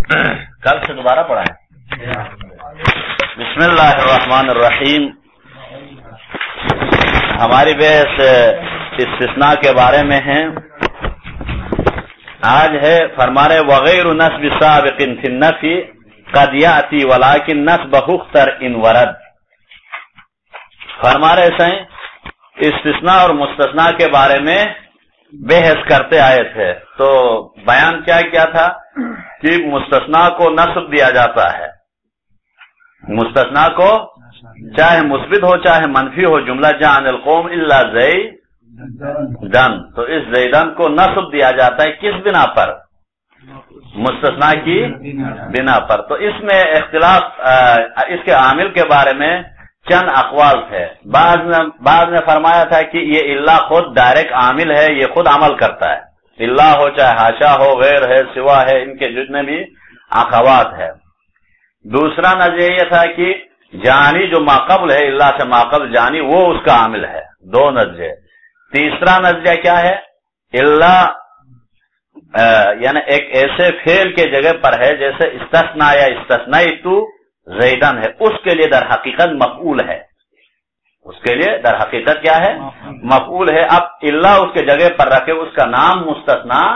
کل سے دوبارہ پڑھائیں. بسم اللہ الرحمن الرحیم. ہماری بحث استثناء کے بارے میں ہے. آج ہے فرمارے وغیر نسب سابق فی النفی قد یاتی ولکن نسبہ اختر ان ورد. فرمارے سے استثناء اور مستثناء کے بارے میں بحث کرتے آئے تھے. تو بیان کیا تھا کہ مستثناء کو نسب دیا جاتا ہے. مستثناء کو چاہے مثبت ہو چاہے منفی ہو. جملہ جعل القوم الا زیدن، تو اس زیدن کو نسب دیا جاتا ہے کس بنا پر؟ مستثناء کی بنا پر. تو اس میں اختلاف اس کے عامل کے بارے میں چند اقوال تھے. بعض نے فرمایا تھا کہ یہ اللہ خود ڈائریکٹ عامل ہے، یہ خود عمل کرتا ہے. اللہ ہو چاہے حاشا ہو، غیر ہے، سوا ہے، ان کے جتنے بھی اخوات ہے. دوسرا نظریہ یہ تھا کہ جانی جو ماقبل ہے، اللہ سے ماقبل جانی، وہ اس کا عامل ہے. دو نظریے. تیسرا نظریہ کیا ہے؟ اللہ یعنی ایک ایسے فعل کے جگہ پر ہے جیسے استثناء یا استثنیت زیدن ہے، اس کے لیے در حقیقت مفعول ہے. اس کے لیے در حقیقت کیا ہے؟ مفعول ہے. اب اللہ اس کے جگہ پر رکھے اس کا نام مستثنیٰ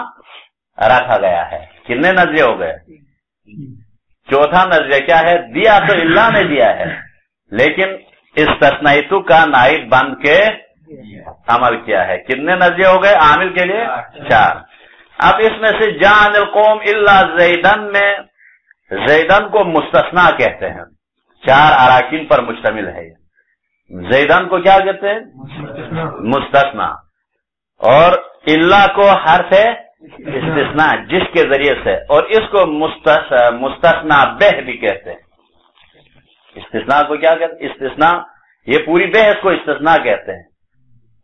رکھا گیا ہے. کتنے نظریے ہو گئے؟ چوتھا نظریہ کیا ہے؟ دیا تو اللہ نے دیا ہے لیکن استثنیت کا نائب بن کے عمل کیا ہے. کتنے نظریے ہو گئے عامل کے لیے؟ 4. اب اس میں سے جعل القوم الا زیدن میں زیدن کو مستثنیٰ کہتے ہیں. 4 اراکین پر مشتمل ہے. زیدن کو کیا کہتے ہیں؟ مستثنیٰ. اور اللہ کو حرف استثناء جس کے ذریعے سے، اور اس کو مستثنیٰ بہ بھی کہتے ہیں. استثناء کو کیا کہتے ہیں؟ استثناء. یہ پوری بحث کو استثناء کہتے ہیں.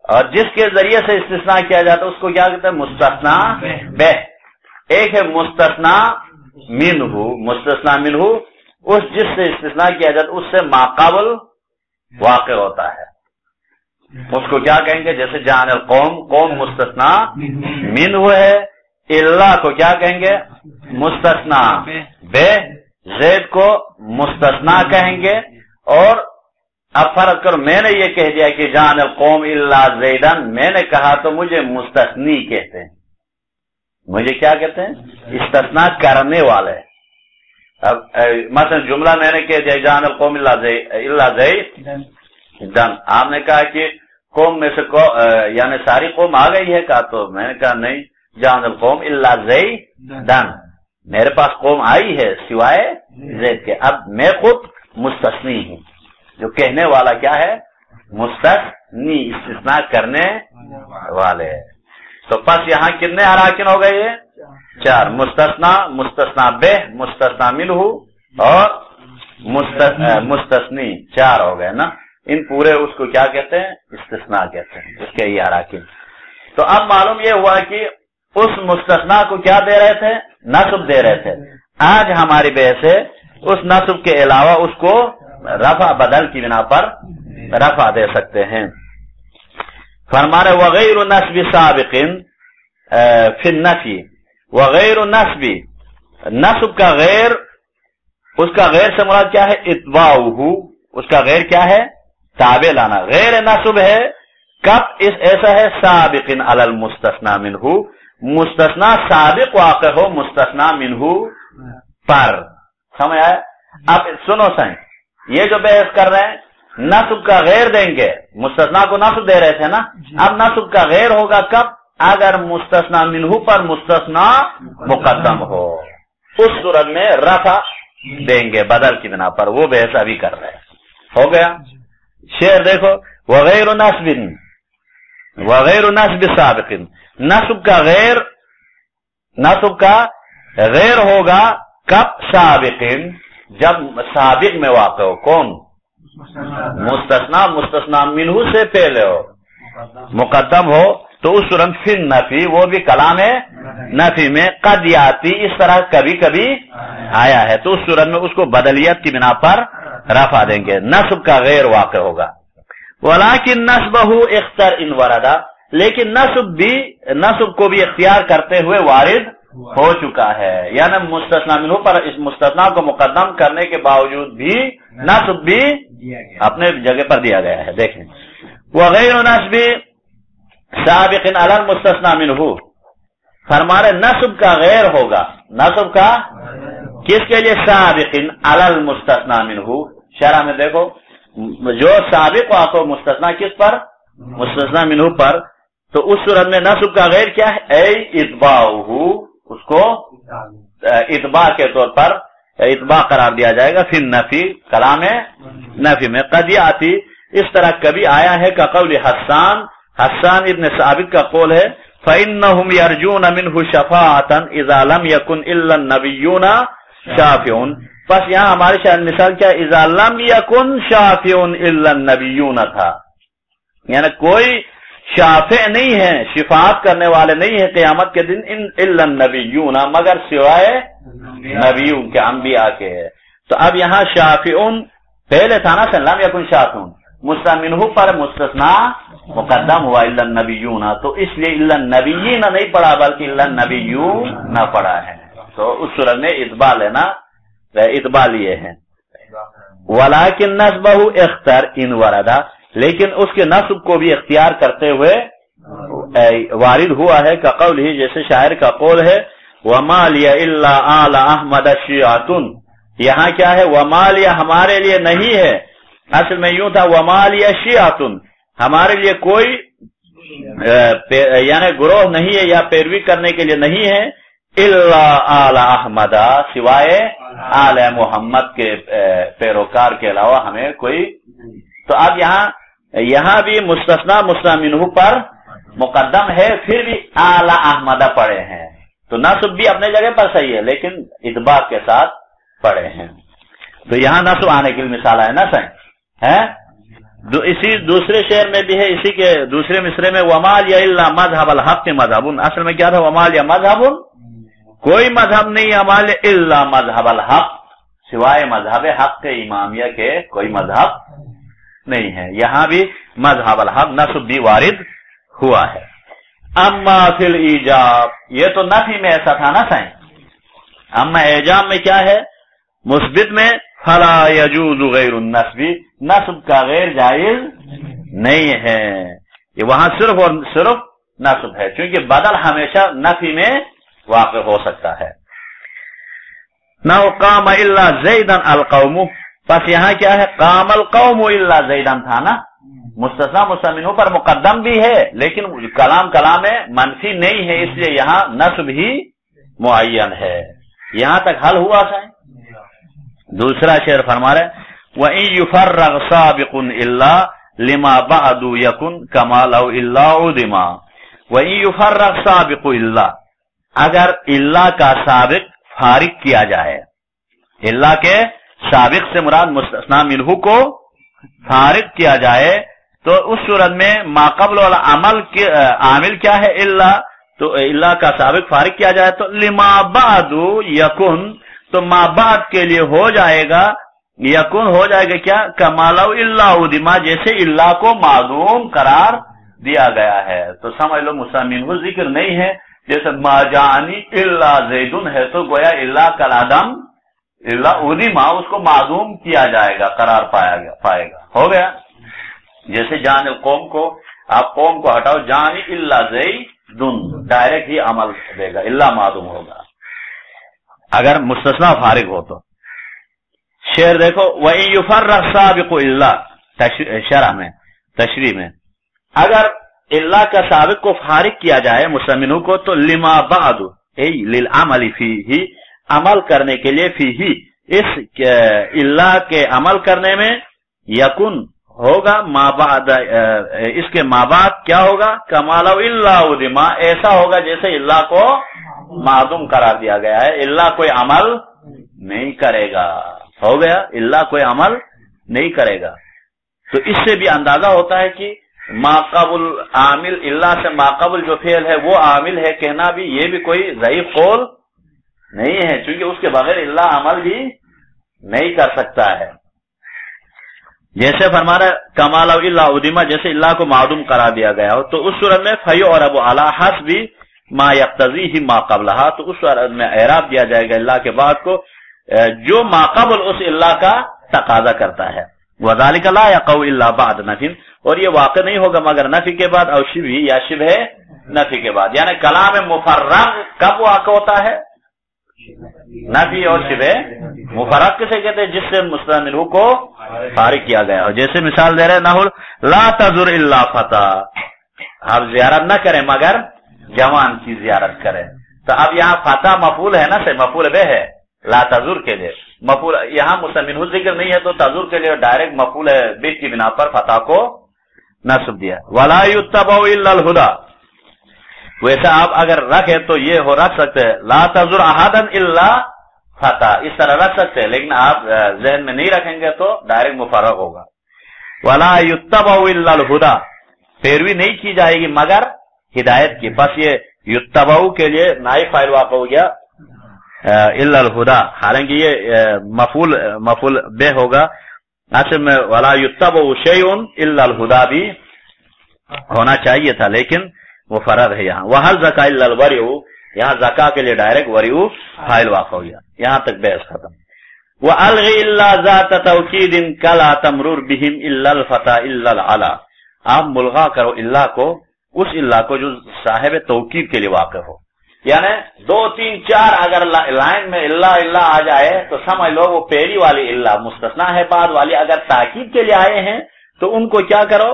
اور جس کے ذریعے سے استثناء کیا جاتا ہے اس کو کیا کہتے ہیں؟ مستثنیٰ بہ. ایک ہے مستثنیٰ منہ. مستثنیٰ منہ اس جس سے استثناء کیا جاتا اس سے ماقبل واقع ہوتا ہے. اس کو کیا کہیں گے؟ جیسے جعل القوم، قوم مستثنیٰ منہ ہے. اللہ کو کیا کہیں گے؟ مستثنیٰ بہ. زید کو مستثنیٰ کہیں گے. اور اب فرض کرو میں نے یہ کہہ دیا کہ جعل القوم الا زیدن، میں نے کہا تو مجھے مستثنی کہتے ہیں. مجھے کیا کہتے ہیں؟ استثناء کرنے والے. اب مثلا جملہ میں نے کہہ دیا جعل القوم الا زیدن، آپ نے کہا کہ قوم میں سے یعنی ساری قوم آ گئی ہے. کہا تو میں نے کہا نہیں، جعل القوم الا زیدن، میرے پاس قوم آئی ہے سوائے زید کے. اب میں خود مستثنی ہوں. جو کہنے والا کیا ہے؟ مستثنی، استثناء کرنے والے. تو پس یہاں کتنے اراکین ہو گئے؟ 4. مستثنیٰ، مستثنیٰ بہ، مستثنیٰ منہ اور مستثنی. 4 ہو گئے نا. ان پورے اس کو کیا کہتے ہیں؟ استثناء کہتے ہیں. اس کے یہ اراکین. تو اب معلوم یہ ہوا کہ اس مستثنیٰ کو کیا دے رہے تھے؟ نصب دے رہے تھے. آج ہماری بحث ہے اس نصب کے علاوہ اس کو رفع بدل کی بنا پر رفع دے سکتے ہیں. فرمارے وغیر نسب سابق فی النفی. وغیر نسب، نسب کا غیر، اس کا غیر سے مراد کیا ہے؟ اتباعہ. اس کا غیر کیا ہے؟ تابع لانا. غیر نسب ہے کب ایسا ہے؟ سابق علی المستثنى منہ، مستثنیٰ سابق واقع ہو مستثنیٰ منہ پر. سمجھ آیا؟ اب سنو سائیں، یہ جو بحث کر رہے ہیں نصب کا غیر دیں گے. مستثنیٰ کو نصب دے رہے تھے نا. اب نصب کا غیر ہوگا کب؟ اگر مستثنیٰ منہ پر مستثنیٰ مقدم ہو. اس صورت میں رفع دیں گے بدل کی بنا پر. وہ بحث ابھی کر رہے ہیں. ہو گیا؟ شعر دیکھو، وغیر نصب، وغیر نصب سابق. نصب کا غیر، نصب کا غیر ہوگا کب؟ سابق، جب سابق میں واقع ہو. کون؟ مستثنیٰ، مستثنیٰ منہ سے پہلے ہو، مقدم ہو. تو اس صورت فی النفی، وہ بھی کلام نفی میں قد یاتی اس طرح کبھی کبھی آیا ہے. تو اس صورت میں اس کو بدلیت کی بنا پر رفع دیں گے. نصب کا غیر واقع ہوگا. ولیکن نصبہ اختر ان وردا، لیکن نصب کو بھی اختیار کرتے ہوئے وارد ہو چکا ہے، یعنی مستثنا منہ پر اس مستثنا کو مقدم کرنے کے باوجود بھی نصب بھی اپنے جگہ پر دیا گیا ہے. دیکھیں وغیر نصب سابق علی المستثنا منہ، فرمارے نصب کا غیر ہوگا، نصب کا کس کے لیے؟ سابق علی المستثنا منہ. شرح میں دیکھو جو سابق ہوا تو مستثنا کس پر؟ مستثنا منہ پر. تو اس صورت میں نصب کا غیر کیا ہے؟ اے اتباعہ، اس کو اتباع کے طور پر اتباع قرار دیا جائے گا. پھر نفی، کلام نفی میں قد یاتی، اس طرح کبھی آیا ہے کا قول حسان ابن ثابت کا قول ہے فَإِنَّهُمْ يَرْجُونَ مِنْهُ شَفَاعَةً إِذَا لَمْ يَكُنْ إِلَّا النَّبِيُّونَ شَافِعُونَ. بس یہاں ہمارے شاید مثال کیا اِذَا لَمْ يَكُنْ شَافِعٌ إِلَّا النَّبِيُّونَ تھا، یعنی کوئی شافع نہیں ہے، شفاعت کرنے والے نہیں ہیں قیامت کے دن الا النبیون، مگر سوائے نبیوں کے، انبیاء کے. تو اب یہاں شافعون پہلے تھا نا، لم یکن شافعون، مستثنا پر مستثنا مقدم ہوا الا النبیون، تو اس لیے الا النبیین نہیں پڑھا بلکہ الا النبیون نہ پڑھا ہے. تو اس صورت میں اتباع لینا، اتباع لیے ہیں. ولکن نسبہ اختر ان وردا، لیکن اس کے نصب کو بھی اختیار کرتے ہوئے وارد ہوا ہے کا قول ہی، جیسے شاعر کا قول ہے وَمَا لِيَ إِلَّا آلَ أَحْمَدَ شِيَعَةٌ. یہاں کیا ہے؟ وَمَا لِيَ ہمارے لیے نہیں ہے، اصل میں یوں تھا وَمَا لِيَ شِيَعَةٌ، ہمارے لیے کوئی یعنی گروہ نہیں ہے یا پیروی کرنے کے لیے نہیں ہے، إِلَّا آلَ أَحْمَدَ سوائے آل محمد کے پیروکار کے علاوہ ہمیں کوئی. تو اب یہاں بھی مستثنا منہ پر مقدم ہے، پھر بھی اعلی احمدہ پڑھے ہیں، تو نصب بھی اپنے جگہ پر صحیح ہے لیکن اتباع کے ساتھ پڑھے ہیں. تو یہاں نصب آنے کی مثال ہے نا صحیح ہے. اسی دوسرے شعر میں بھی ہے، اسی کے دوسرے مصرے میں وَمَا لِيَ إِلَّا مَذْهَبَ الْحَقِّ مَذْهَبٌ، اصل میں کیا تھا؟ وَمَا لِيَ مَذْهَبٌ، کوئی مذہب نہیں ہمارے إِلَّا مَذْهَبَ الْحَقِّ، سوائے مذہب حق کے، امامیہ کے کوئی مذہب نہیں ہے. یہاں بھی مذہب الحق نصب بھی وارد ہوا ہے. اما فی الایجاب، یہ تو نفی میں ایسا تھا نا صحیح. اما ایجاب میں کیا ہے؟ مثبت میں فلا یجوز غیر النصب، نصب کا غیر جائز نہیں ہے. یہ وہاں صرف اور صرف نصب ہے، کیونکہ بدل ہمیشہ نفی میں واقع ہو سکتا ہے. نہ قام الا زیدا القوم، بس یہاں کیا ہے؟ قام القوم الا زیدن تھا نا، مستثنا مستثنا پر مقدم بھی ہے لیکن کلام منفی نہیں ہے، اس لیے یہاں نصب ہی معین ہے. یہاں تک حل ہوا سا. دوسرا شعر فرما رہے وَإِن يُفَرَّغْ سَابِقٌ إِلَّا لِمَا بَعْدُ يَكُنْ كَمَا لَوْ إِلَّا عُدِمَا. وَإِن يُفَرَّغْ سَابِقُ إِلَّا، اگر اللہ کا سابق فارغ کیا جائے، اللہ کے سابق سے مراد مستثنا منہ کو فارغ کیا جائے، تو اس صورت میں ما قبل والا عمل کے عامل کیا ہے؟ اللہ. تو اللہ کا سابق فارغ کیا جائے تو لما بعد یکن، تو ما بعد کے لیے ہو جائے گا یکن، ہو جائے گا کیا؟ کما لو اللہ ادما، جیسے اللہ کو معدوم قرار دیا گیا ہے. تو سمجھ لو مستثنا منہ ذکر نہیں ہے، جیسے ما جانی الا زیدن ہے تو گویا اللہ کل عدم اللہ ادیما، اس کو معدوم کیا جائے گا، قرار پائے گا. ہو گیا. جیسے جان قوم کو، آپ قوم کو ہٹاؤ، جانی اللہ زیدن، ڈائریکٹ ہی عمل دے گا، اللہ معدوم ہوگا اگر مستثنا فارغ ہو تو. شعر دیکھو وَإِن يُفَرَّغْ سَابِقُ إِلَّا، شرح میں تشریح میں اگر اللہ کا سابق کو فارغ کیا جائے مستثنا کو، تو لما بعد ای للعمل فیہ، عمل کرنے کے لیے فیہ، اس اللہ کے عمل کرنے میں یکن ہوگا ما بعد، اس کے ما بعد کیا ہوگا؟ کما لو اللہ ادما، ایسا ہوگا جیسے اللہ کو معدوم قرار دیا گیا ہے، اللہ کوئی عمل نہیں کرے گا. ہو گیا، اللہ کوئی عمل نہیں کرے گا. تو اس سے بھی اندازہ ہوتا ہے کہ ما قبل عامل، اللہ سے ما قبل جو فعل ہے وہ عامل ہے کہنا بھی، یہ بھی کوئی ضعیف قول نہیں ہے، چونکہ اس کے بغیر اللہ عمل بھی نہیں کر سکتا ہے. جیسے فرما رہا کما لو اللہ ادیما، جیسے اللہ کو معدوم قرار دیا گیا ہو، تو اس صورت میں فیعرب علی حسب ما یقتضیہ ما قبلہا، تو اس صورت میں اعراب دیا جائے گا اللہ کے بعد کو جو ما قبل اس اللہ کا تقاضا کرتا ہے. وذالک لا یقع الا بعد نفی، اور یہ واقع نہیں ہوگا مگر نفی کے بعد، اور شبہ یا شبہ نفی کے بعد. یعنی کلام مفرغ کب واقع ہوتا ہے؟ نفی اور شبہ مفرغ کسے کہتے ہیں؟ جس سے مستثنی منہ کو فارغ کیا گیا. اور جیسے مثال دے رہے نحو لا تزر الا فتى، آپ زیارت نہ کریں مگر جوان کی زیارت کریں. تو اب یہاں فتى مفعول ہے نا، سے مفعول بہ ہے لا تزر کے لیے، مفعول یہاں مستثنی منہ ذکر نہیں ہے تو تزر کے لیے ڈائریکٹ مفعول بہ کی بنا پر فتى کو نصب دیا. ولا یتبع الا الہدی، ویسا آپ اگر رکھے تو یہ ہو رکھ سکتے ہیں لا تزر احدا الا فتى، اس طرح رکھ سکتے ہیں، لیکن آپ ذہن میں نہیں رکھیں گے تو ڈائریکٹ مفرغ ہوگا. ولا یتبع الا الہدی، پیروی نہیں کی جائے گی مگر ہدایت کی. بس یہ یتبع کے لیے نائب فاعل واقع ہو گیا الا الہدی، حالانکہ یہ مفعول بہ ہوگا. اصل میں ولا یتبع شیء الا الہدی بھی ہونا چاہیے تھا، لیکن وہ فرض ہے یہاں. وہل زکا الا الورع، یہاں زکا کے لیے ڈائریکٹ ورع فاعل واقع ہو گیا. یہاں تک بحث ختم. وَأَلْغِ إِلَّا ذَاتَ تَوْكِيدٍ كَلَا تَمْرُرْ بِهِمْ إِلَّا الْفَتَى إِلَّا الْعَلَى، آپ ملغا کرو اللہ کو، اس اللہ کو جو صاحب توکید کے لیے واقع ہو. یعنی 2 3 4 اگر لائن میں اللہ آ جائے تو سمجھ لو وہ پہلی والی اللہ مستثنا ہے، بعد والی اگر تاکید کے لیے آئے ہیں تو ان کو کیا کرو،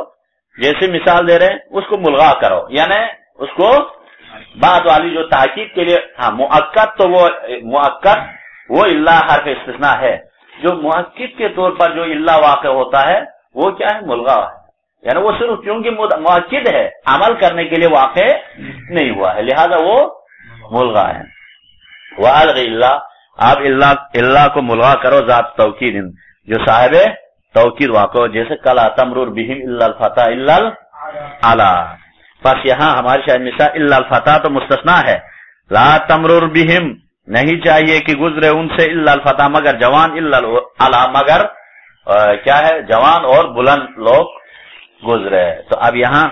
جیسے مثال دے رہے ہیں اس کو ملغا کرو. یعنی اس کو بعد والی جو تاکید کے لیے، ہاں مؤکد تو وہ مؤکد وہ اللہ حرف استثناء ہے، جو مؤکد کے طور پر جو اللہ واقع ہوتا ہے وہ کیا ہے؟ ملغا ہے. یعنی وہ صرف کیونکہ مؤکد ہے، عمل کرنے کے لیے واقع نہیں ہوا ہے، لہذا وہ ملغا ہے. وَأَلْغِ اللَّهَ، آپ اللہ کو ملغا کرو ذات توکید جو صاحب توکید واقع ہو، جیسے کَلَا تَمْرُرْ بِهِمْ إِلَّا الْفَتَى إِلَّا الْعَلَى. بس یہاں ہماری شاید مثال الا الفتى تو مستثنا ہے، لا تمرر بہم نہیں چاہیے کہ گزرے ان سے الا الفتى مگر جوان، الا العلا مگر کیا ہے؟ جوان اور بلند لوگ گزرے. تو اب یہاں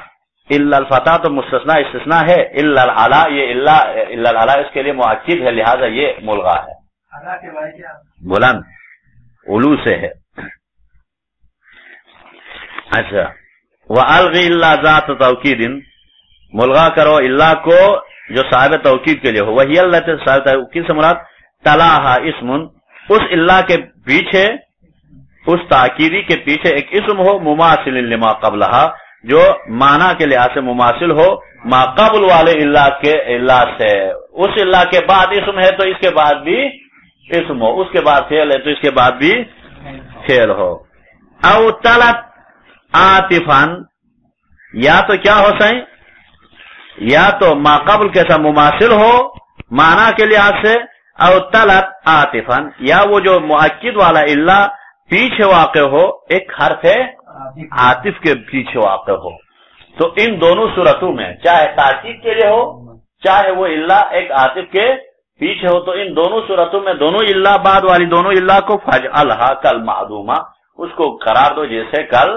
الا الفتى تو مستثنا استثناء ہے، الا العلا یہ الا العلا اس کے لیے مؤکد ہے، لہذا یہ ملغا ہے. بلند علو سے ہے. اچھا وَأَلْغِ إِلَّا ذَاتَ تَوْكِيدٍ، ملغا کرو اللہ کو جو صاحب توکید کے لیے ہو. وہی اللہ صاحب توکید سے مراد تلاہا اسم، اس اللہ کے پیچھے، اس تاکیدی کے پیچھے ایک اسم ہو مماثل لما قبلہا، جو معنی کے لحاظ سے مماثل ہو ما قبل والے اللہ کے اللہ سے. اس اللہ کے بعد اسم ہے تو اس کے بعد بھی اسم ہو، اس کے بعد فعل ہے تو اس کے بعد بھی فعل ہو. او تلت عاطفان، یا تو کیا ہو سائیں، یا تو ما قبل کے ساتھ مماثل ہو معنی کے لحاظ سے، او تلت عاطفان، یا وہ جو مؤکد والا اللہ پیچھے واقع ہو ایک حرف عاطف کے پیچھے واقع ہو. تو ان دونوں صورتوں میں چاہے تاکید کے لیے ہو چاہے وہ اللہ ایک عاطف کے پیچھے ہو، تو ان دونوں صورتوں میں دونوں اللہ بعد والی دونوں اللہ کو فجعلھا کالمعدومہ، اس کو قرار دو جیسے کل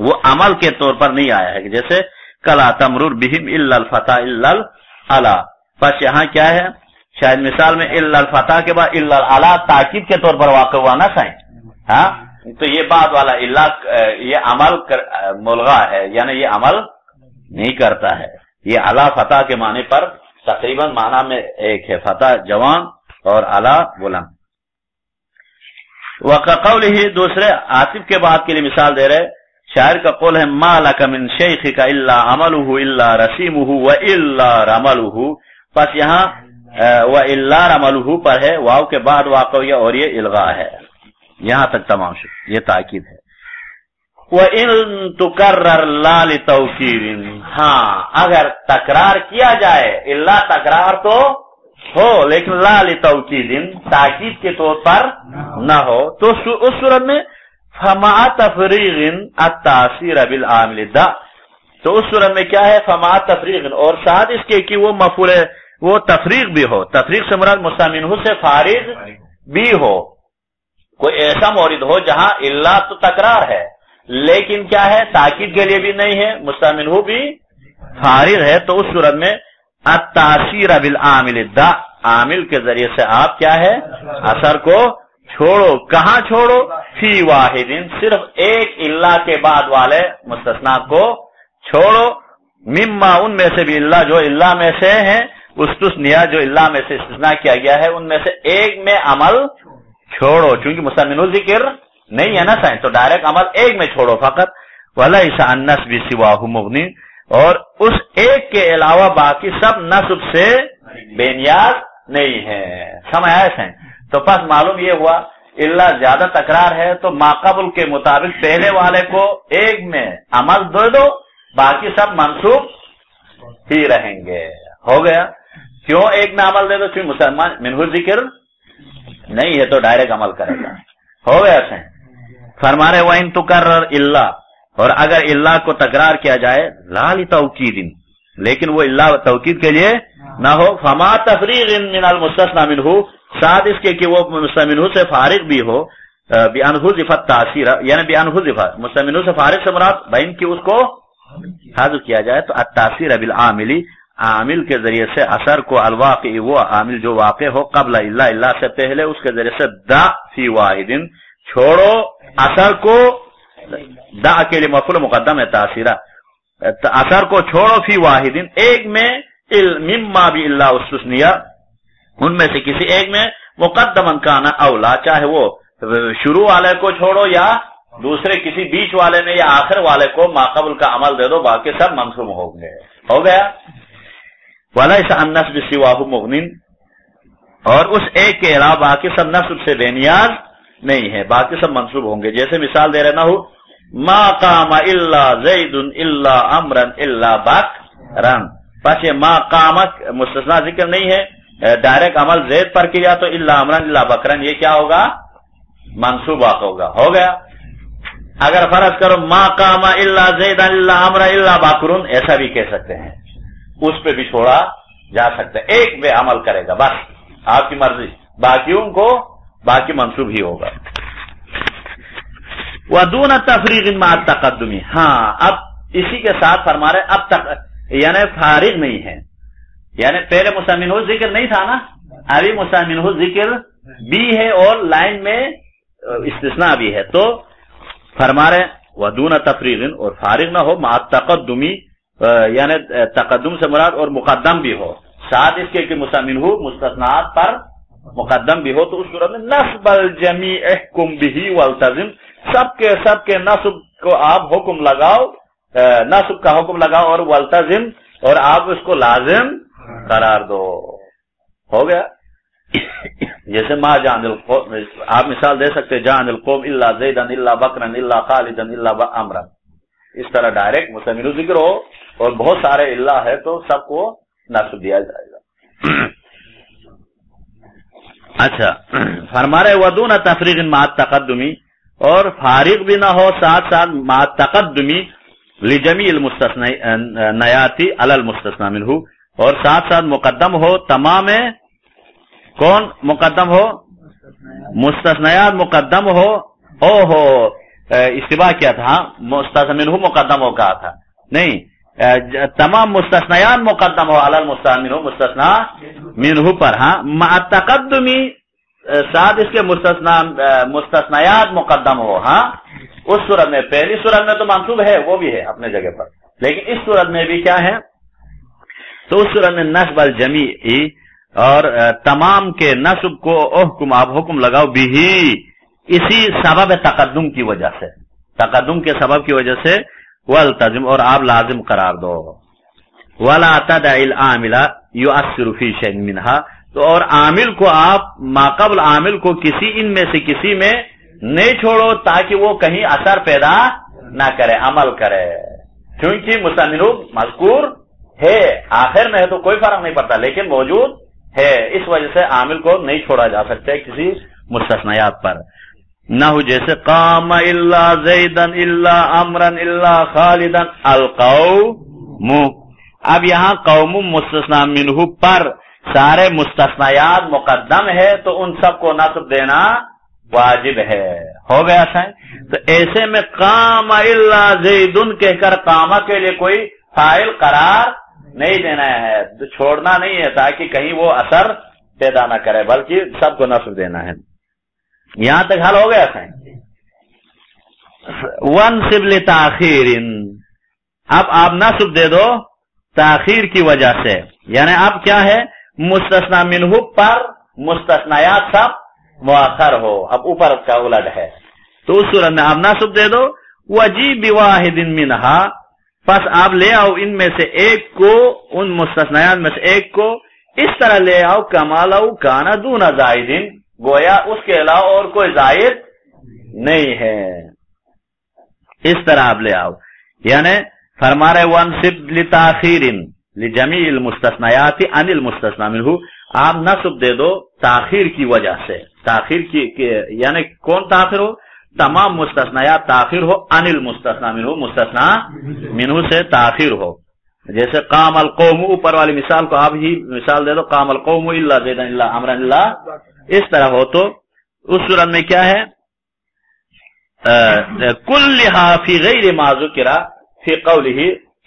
وہ عمل کے طور پر نہیں آیا ہے، جیسے کلا تمرر بہم الا الفتى الا العلا. بس یہاں کیا ہے؟ شاید مثال میں الا الفتى کے بعد الا العلا تاکید کے طور پر واقع ہوا نا سائیں، ہاں تو یہ بعد والا اللہ یہ عمل ملغا ہے، یعنی یہ عمل نہیں کرتا ہے. یہ علا فتح کے معنی پر تقریباً معنی میں ایک ہے، فتح جوان اور علا بلند. وقولہ دوسرے عاطف کے بعد کے لیے مثال دے رہے، شاعر کا قول ہے ما لک من شیخک الا عملہ الا رسیمہ والا رملہ. پس یہاں والا رملہ پر ہے، واو کے بعد واقع ہوا اور یہ الغاء ہے. یہاں تک تمام شد، یہ تاکید ہے. وَإِن تُكَرَّرْ لَا لِتَوْكِيدٍ، ہاں اگر تکرار کیا جائے اللہ تکرار تو ہو لیکن لا لِتَوْكِيدٍ تاکید کے طور پر نہ ہو، تو اس صورت میں فَمَعَ تَفْرِيغٍ التَّأْثِيرَ بِالْعَامِلِ دَ، تو اس صورت میں کیا ہے؟ فَمَعَ تَفْرِيغٍ، اور ساتھ اس کے کہ وہ مفعول وہ تفریق بھی ہو. تفریق سے مراد مستمنہ سے فارغ بھی ہو، کوئی ایسا مورد ہو جہاں اللہ تو تکرار ہے لیکن کیا ہے؟ تاکید کے لیے بھی نہیں ہے، مستمنہ بھی فارغ ہے. تو اس صورت میں التاثیر بالعامل دا عامل کے ذریعے سے آپ کیا ہے اثر کو چھوڑو. کہاں چھوڑو؟ فی واحدن صرف ایک اللہ کے بعد والے مستثنا کو چھوڑو. مما ان میں سے بھی اللہ جو اللہ میں سے ہیں استثنیہ جو اللہ میں سے استثناء کیا گیا ہے ان میں سے ایک میں عمل چھوڑو. چونکہ مستثنی ذکر نہیں ہے نا سائن تو ڈائریکٹ عمل ایک میں چھوڑو فقط. ولیس عن نصب سواہ مغنی اور اس ایک کے علاوہ باقی سب نصب سے بے نیاز نہیں ہے. سمجھ آئے ہیں؟ تو پس معلوم یہ ہوا اللہ زیادہ تکرار ہے تو ماقبل کے مطابق پہلے والے کو ایک میں عمل دے دو باقی سب منصوب ہی رہیں گے. ہو گیا. کیوں ایک میں عمل دے دو؟ کیوں مسلمان منہ ذکر نہیں ہے تو ڈائریکٹ عمل کرے گا. ہو گیا سیں. فرمارے وَإِن تُكَرَّرْ اللہ اور اگر اللہ کو تکرار کیا جائے لا لتوکید لیکن وہ اللہ توکید کے لیے نہ ہو. فما تفریغ من المستثنى منہ ساتھ اس کے کہ وہ مستثنی منہ سے فارغ بھی ہو. بأن حذف التأثیر یعنی بأن حذف مستثنی منہ سے فارغ سے مراد بین کی اس کو حذف کیا جائے تو التأثیر بالعامل عامل کے ذریعے سے اثر کو الواقع وہ عامل جو واقع ہو قبل اللہ اللہ سے پہلے اس کے ذریعے سے دا فی واحدن چھوڑو اثر کو. دا کے لیے مفعول مقدم ہے تاثیرہ اثر کو چھوڑو فی واحدن ایک میں مما بھی اللہ استثنیہ ان میں سے کسی ایک میں مقدمن کانا اولا چاہے وہ شروع والے کو چھوڑو یا دوسرے کسی بیچ والے میں یا آخر والے کو ماقبل کا عمل دے دو باقی سب منصوب ہوں گے. ہو گیا. ولیس عن نصب سواہ مغنن اور اس ایک کے علاوہ باقی سب نصب سے بے نیاز نہیں ہے باقی سب منصوب ہوں گے. جیسے مثال دے رہنا ہوں ما قام الا زید الا امرا الا بکرا. پس یہ ما قام مستثنا ذکر نہیں ہے ڈائریکٹ عمل زید پر کیا تو الا امرا الا بکرا یہ کیا ہوگا منصوب واقع ہوگا. ہو گیا. اگر فرض کرو ما قام الا زید الا امرا الا بکر ایسا بھی کہہ سکتے ہیں اس پہ بھی چھوڑا جا سکتا ہے. ایک بے عمل کرے گا بس آپ کی مرضی باقیوں کو باقی منصوب ہی ہوگا. ودون تفریغ مع التقدم ہاں اب اسی کے ساتھ فرما رہے اب تک یعنی فارغ نہیں ہے یعنی پہلے مستثنی منہ ذکر نہیں تھا نا ابھی مستثنی منہ ذکر بھی ہے اور لائن میں استثناء بھی ہے تو فرما رہے ودون تفریغ اور فارغ نہ ہو مع التقدم یعنی تقدم سے مراد اور مقدم بھی ہو ساتھ اس کے کہ مستثنی منہ مستثنات پر مقدم بھی ہو تو اس صورت میں نصب الجمیع احکم به والتزم سب کے نصب کو آپ حکم لگاؤ نصب کا حکم لگاؤ اور والتزم اور آپ اس کو لازم قرار دو. ہو گیا. جیسے ما جان القوم آپ مثال دے سکتے جان القوم الا زیدا الا بکرا الا خالدا الا امرا اس طرح ڈائریکٹ مستثنی ذکر ہو اور بہت سارے اللہ ہے تو سب کو نصب دیا جائے گا. اچھا فرما رہے ودون تفریغ مع التقدمی اور فارغ بھی نہ ہو ساتھ ساتھ مع التقدمی لجمیع المستثنیات علی المستثنی منہ اور ساتھ ساتھ مقدم ہو تمام کون مقدم ہو مستثنیات مقدم ہو استباع کیا تھا مستثنی منہ مقدم ہو کہا تھا نہیں تمام مستثنیات مقدم ہو علی المستثنی منہ مستثنی منہ پر ہاں مع التقدمی ساتھ اس کے مستثنیات مقدم ہو ہاں اس صورت میں پہلی صورت میں تو منصوب ہے وہ بھی ہے اپنے جگہ پر لیکن اس صورت میں بھی کیا ہے تو اس صورت میں نصب الجمیع اور تمام کے نصب کو احکم آپ حکم لگاؤ بھی اسی سبب تقدم کی وجہ سے تقدم کے سبب کی وجہ سے والتزم اور آپ لازم قرار دو. ولا تدع العامل يؤثر في شيء منها تو اور عامل کو آپ ماقبل عامل کو کسی ان میں سے کسی میں نہیں چھوڑو تاکہ وہ کہیں اثر پیدا نہ کرے عمل کرے کیونکہ مستثنی مذکور ہے آخر میں ہے تو کوئی فرق نہیں پڑتا لیکن موجود ہے اس وجہ سے عامل کو نہیں چھوڑا جا سکتا کسی مستثنیات پر. نہ ہو جیسے قام الا زیدا الا امرا الا خالدا القوم اب یہاں قوم مستثنی منہ پر سارے مستثنیات مقدم ہے تو ان سب کو نصب دینا واجب ہے. ہو گیا سائن. تو ایسے میں قام الا زیدن کہہ کر قامہ کے لیے کوئی فاعل قرار نہیں دینا ہے، چھوڑنا نہیں ہے تاکہ کہیں وہ اثر پیدا نہ کرے، بلکہ سب کو نصب دینا ہے۔ یہاں تک حل ہو گیا ہے۔ وَانْصِبْ لِتَأْخِيرٍ، اب آپ نصب دے دو تاخیر کی وجہ سے، یعنی اب کیا ہے، مستثنی منہ پر مستثنیات سب مؤخر ہو، اب اوپر کا الٹ ہے، تو اس صورت میں آپ نصب دے دو۔ وَجِئْ بِوَاحِدٍ مِنْهَا، پس آپ لے آؤ ان میں سے ایک کو، ان مستثنیات میں سے ایک کو اس طرح لے آؤ کما لو کان دون زائد، گویا اس کے علاوہ اور کوئی زائد نہیں ہے، اس طرح آپ لے آؤ۔ یعنی فرما رہے وانصب لتاخیر لجمیع المستثنیات عن المستثنی منہ، آپ نصب دے دو تاخیر کی وجہ سے، تاخیر کی یعنی کون تاخیر ہو، تمام مستثنیات تاخیر ہو، عن المستثنی منہ، مستثنی منہ سے تاخیر ہو۔ جیسے قام القوم، اوپر والی مثال کو آپ ہی مثال دے دو، قام القوم الا زیدا الا عمرا الا، اس طرح ہو تو اس صورت میں کیا ہے، کلھا فی غیر ما ذکر فی قولہ،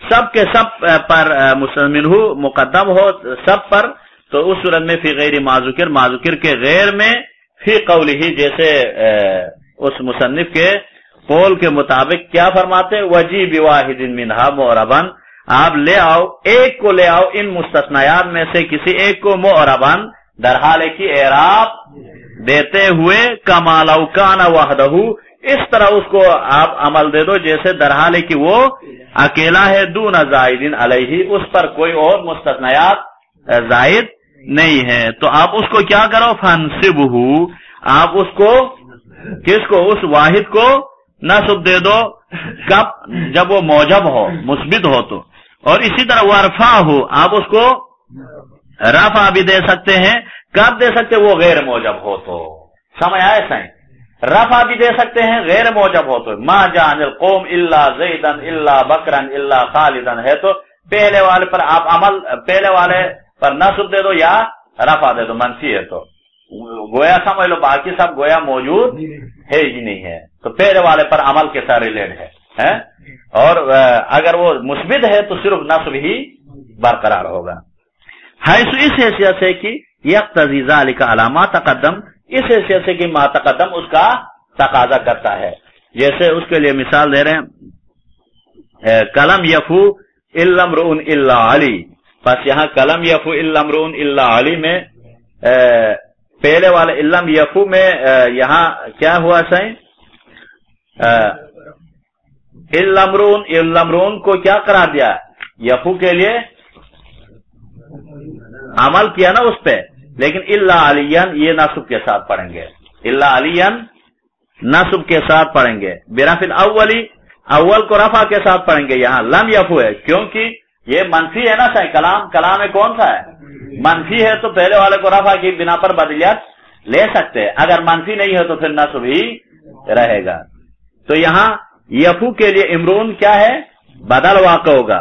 سب کے سب پر منہ مقدم ہو، سب پر، تو اس صورت میں فی غیر ما ذکر کے غیر میں، فی قولہ جیسے اس مصنف کے قول کے مطابق کیا فرماتے، وجی بواحد منہا معربن، آپ لے آؤ ایک کو، لے آؤ ان مستثنیات میں سے کسی ایک کو معربن، در حال کی اعراب دیتے ہوئے، کما لو کان وحدہ، اس طرح اس کو آپ عمل دے دو جیسے در حال کی وہ اکیلا ہے، دون زائدین علیہ، اس پر کوئی اور مستثنیات زائد نہیں ہے، تو آپ اس کو کیا کرو، فانصبہ، آپ اس کو، کس کو، اس واحد کو نصب دے دو، کب، جب وہ موجب ہو، مثبت ہو تو، اور اسی طرح ورفع ہو، آپ اس کو رفع بھی دے سکتے ہیں، کب دے سکتے، وہ غیر موجب ہو تو، سمجھ آئے سائیں، رفع بھی دے سکتے ہیں غیر موجب ہو تو، ما جان القوم الا زیدا الا بکرا الا خالدا ہے تو پہلے والے پر آپ عمل، پہلے والے پر نصب دے دو یا رفع دے دو، منفی ہے تو گویا سمجھ لو باقی سب گویا موجود ہے ہی نہیں ہے، تو پہلے والے پر عمل کے ساتھ ریلیٹ ہے، اور اگر وہ مثبت ہے تو صرف نصب ہی برقرار ہوگا۔ حیث، اس حیثیت سے کہ یقتضی ذلک علی ما تقدم، اس حیثیت سے کہ ما تقدم اس کا تقاضا کرتا ہے، جیسے اس کے لیے مثال دے رہے ہیں، کلم یفو الا امرؤ الا علی، بس یہاں کلم یفو الا امرؤ الا علی میں پہلے والے علم یفو میں یہاں کیا ہوا سائیں، علمرون کو کیا قرار دیا، یفو کے لیے عمل کیا نا اس پہ، لیکن الا علین یہ نصب کے ساتھ پڑھیں گے، الا علین نصب کے ساتھ پڑھیں گے، برفع الاولی، اول کو رفع کے ساتھ پڑھیں گے، یہاں لم یفو ہے کیونکہ یہ منفی ہے نا سائیں، کلام میں کون سا ہے، منفی ہے تو پہلے والے کو رفع کی بنا پر بدلیت لے سکتے ہیں، اگر منفی نہیں ہے تو پھر نصب ہی رہے گا، تو یہاں یفو کے لیے امرون کیا ہے، بدل واقع ہوگا،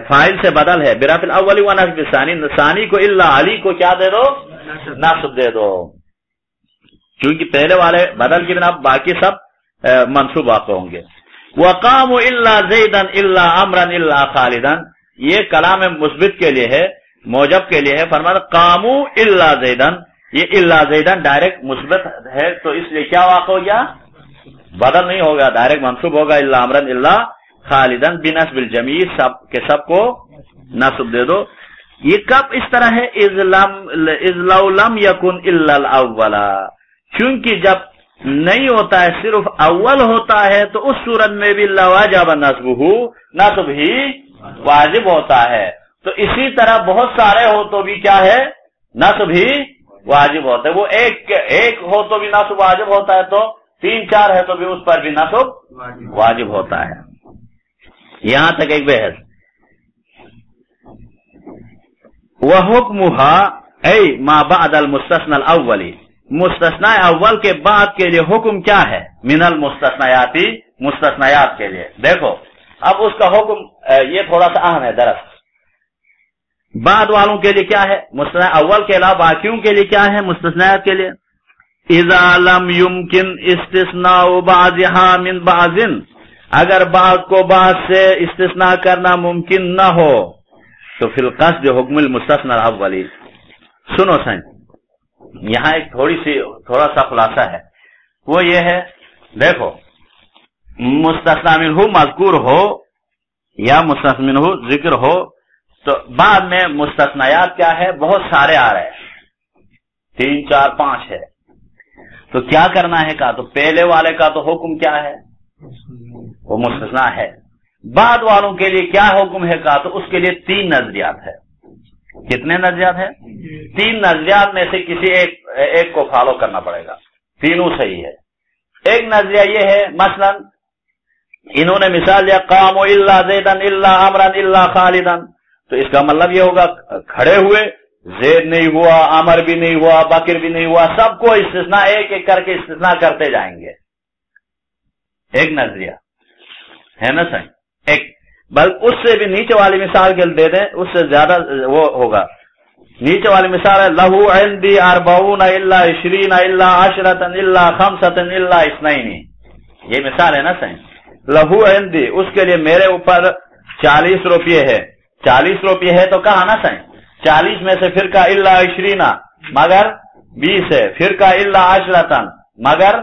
فاعل سے بدل ہے، برفع الاول و نصب الثانی، ثانی کو الا علی کو کیا دے دو، نصب دے دو، کیونکہ پہلے والے بدل کی بنا باقی سب منصوب واقع ہوں گے۔ وقاموا الا زیدا الا عمرا الا خالدا، یہ کلام مثبت کے لیے ہے، موجب کے لیے ہے، فرمایا قاموا الا زیدا، یہ الا زیدا ڈائریکٹ مثبت ہے تو اس لیے کیا واقع ہو گیا، بدل نہیں ہوگا، ڈائریکٹ منصوب ہوگا، الا عمرا الا خالدا بنصب الجمیع، سب کے سب کو نصب دے دو۔ یہ کب اس طرح ہے، اذ لو لم یکن الا الاول، کیونکہ جب نہیں ہوتا ہے صرف اول ہوتا ہے تو اس صورت میں بھی لواجب نصبہ، نصب ہی واجب ہوتا ہے، تو اسی طرح بہت سارے ہو تو بھی کیا ہے، نصب ہی واجب ہوتا ہے، وہ ایک ہو تو بھی نصب واجب ہوتا ہے، تو 3 4 ہے تو بھی اس پر بھی نصب واجب ہوتا ہے۔ یہاں تک ایک بحث۔ وحکمھا ای ما بعد المستثنى الاول، مستثنی اول کے بعد کے لیے حکم کیا ہے، من المستثنیاتی، مستثنیات کے لیے، دیکھو اب اس کا حکم یہ تھوڑا سا اہم ہے درس، بعد والوں کے لیے کیا ہے، مستثنی اول کے علاوہ باقیوں کے لیے کیا ہے، مستثنیات کے لیے، اذا لم يمكن استثناء بعضها من بعض، اگر بعض کو بعض سے استثناء کرنا ممکن نہ ہو، تو فی القصد حکم المستثنى الاول. سنو سن، یہاں ایک تھوڑا سا خلاصہ ہے، وہ یہ ہے، دیکھو مستثنی منہ مذکور ہو یا مستثنی منہ ذکر ہو تو بعد میں مستثنیات کیا ہے، بہت سارے آ رہے ہیں، 3 4 5 ہے. تو کیا کرنا ہے؟ کہا تو پہلے والے کا تو حکم کیا ہے، وہ مستثنی ہے. بعد والوں کے لیے کیا حکم ہے؟ کہا تو اس کے لیے 3 نظریات ہے. کتنے نظریات ہیں؟ 3 نظریات میں سے کسی ایک کو فالو کرنا پڑے گا، تینوں صحیح ہے. ایک نظریہ یہ ہے، مثلا انہوں نے مثال دیا قاموا الا زیدا الا عمرا الا خالدا، تو اس کا مطلب یہ ہوگا کھڑے ہوئے، زید نہیں ہوا، عمر بھی نہیں ہوا، بکر بھی نہیں ہوا، سب کو استثناء ایک ایک کر کے استثناء کرتے جائیں گے. ایک نظریہ ہے نا صحیح. ایک بلکہ اس سے بھی نیچے والی مثال کے دے دیں، اس سے زیادہ وہ ہوگا. نیچے والی مثال ہے لہو عندی 40 الا 20 الا 10 الا 5 الا 2. یہ مثال ہے نا صحیح. لہو عندی، اس کے لیے میرے اوپر 40 روپے ہے. 40 روپے ہے تو کہا نا صحیح، 40 میں سے پھر کا الا 20 مگر 20 ہے، پھر کا الا 10 مگر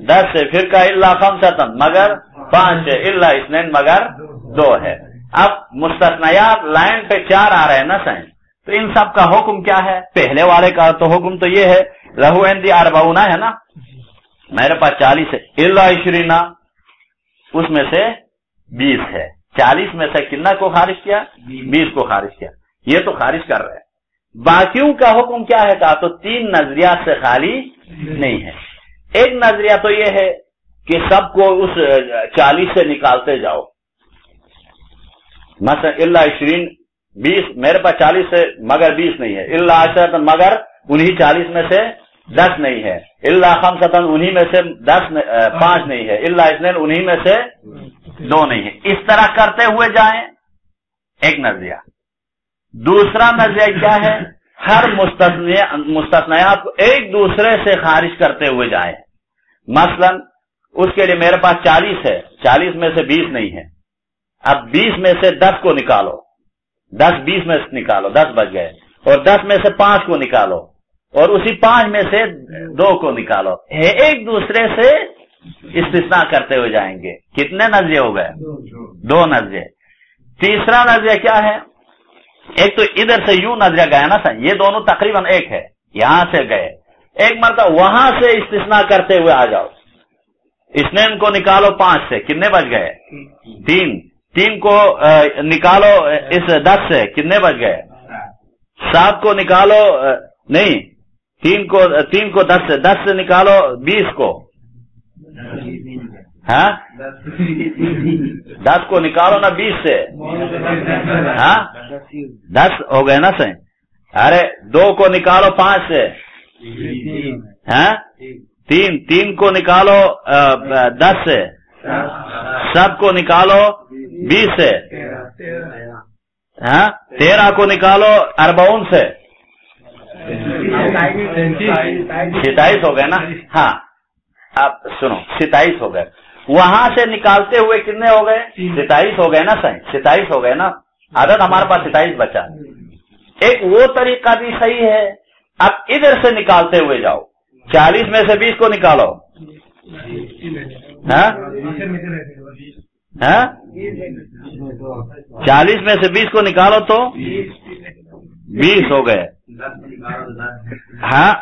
10 ہے، پھر کا الا 5 مگر 5 ہے، الا 2 مگر 2 ہے. اب مستثنیات لائن پہ 4 آ رہے ہیں نا صحیح. تو ان سب کا حکم کیا ہے؟ پہلے والے کا تو حکم تو یہ ہے لہو عندی 40 ہے نا، میرے پاس 40 ہے، الا 20 اس میں سے 20 ہے. 40 میں سے کتنا کو خارج کیا؟ 20 کو خارج کیا. یہ تو خارج کر رہے ہیں. باقیوں کا حکم کیا ہے؟ کہا تو 3 نظریات سے خالی نہیں ہے. ایک نظریہ تو یہ ہے کہ سب کو اس 40 سے نکالتے جاؤ. مثلا الا 20 میرے پاس 40 ہے مگر 20 نہیں ہے، الا 10 مگر انہی 40 میں سے 10 نہیں ہے، الا 5 انہی میں سے 5 نہیں ہے، الا 2 انہی میں سے 2 نہیں ہے. اس طرح کرتے ہوئے جائیں، ایک نظریہ. دوسرا نظریہ کیا ہے؟ ہر مستثنیات کو ایک دوسرے سے خارج کرتے ہوئے جائیں. مثلا اس کے لیے میرے پاس 40 ہے، 40 میں سے 20 نہیں ہے. اب 20 میں سے 10 کو نکالو، 10 20 میں سے نکالو، 10 بچ گئے، اور 10 میں سے 5 کو نکالو، اور اسی 5 میں سے 2 کو نکالو. ایک دوسرے سے استثناء کرتے ہوئے جائیں گے. کتنے نظریے ہو گئے؟ 2 نظریے. تیسرا نظریہ کیا ہے؟ ایک تو ادھر سے یوں نظریہ گیا نا سر، یہ دونوں تقریباً ایک ہے، یہاں سے گئے، ایک مرتبہ وہاں سے استثناء کرتے ہوئے آ جاؤ. 2 کو نکالو 5 سے، کتنے بچ گئے؟ 3 کو نکالو اس 10 سے، کتنے بچ گئے؟ 7 کو نکالو، نہیں 3 کو 10 سے نکالو 20 کو، ہاں 10 کو نکالو نا 20 سے، ہاں 10 ہو گئے نا صحیح. ارے 2 کو نکالو 5 سے، ہاں 3 کو نکالو 10 سے، 7 کو نکالو 20 سے، ہاں 13 کو نکالو 40 سے، 27 ہو گئے نا. ہاں اب سنو 27 ہو گئے. وہاں سے نکالتے ہوئے کتنے ہو گئے؟ 27 ہو گئے نا صحیح، 27 ہو گئے نا. عدد ہمارے پاس 27 بچا. ایک وہ طریقہ بھی صحیح ہے. اب ادھر سے نکالتے ہوئے جاؤ، 40 میں سے 20 کو نکالو، ہاں 40 میں سے 20 کو نکالو تو 20 ہو گئے. ہاں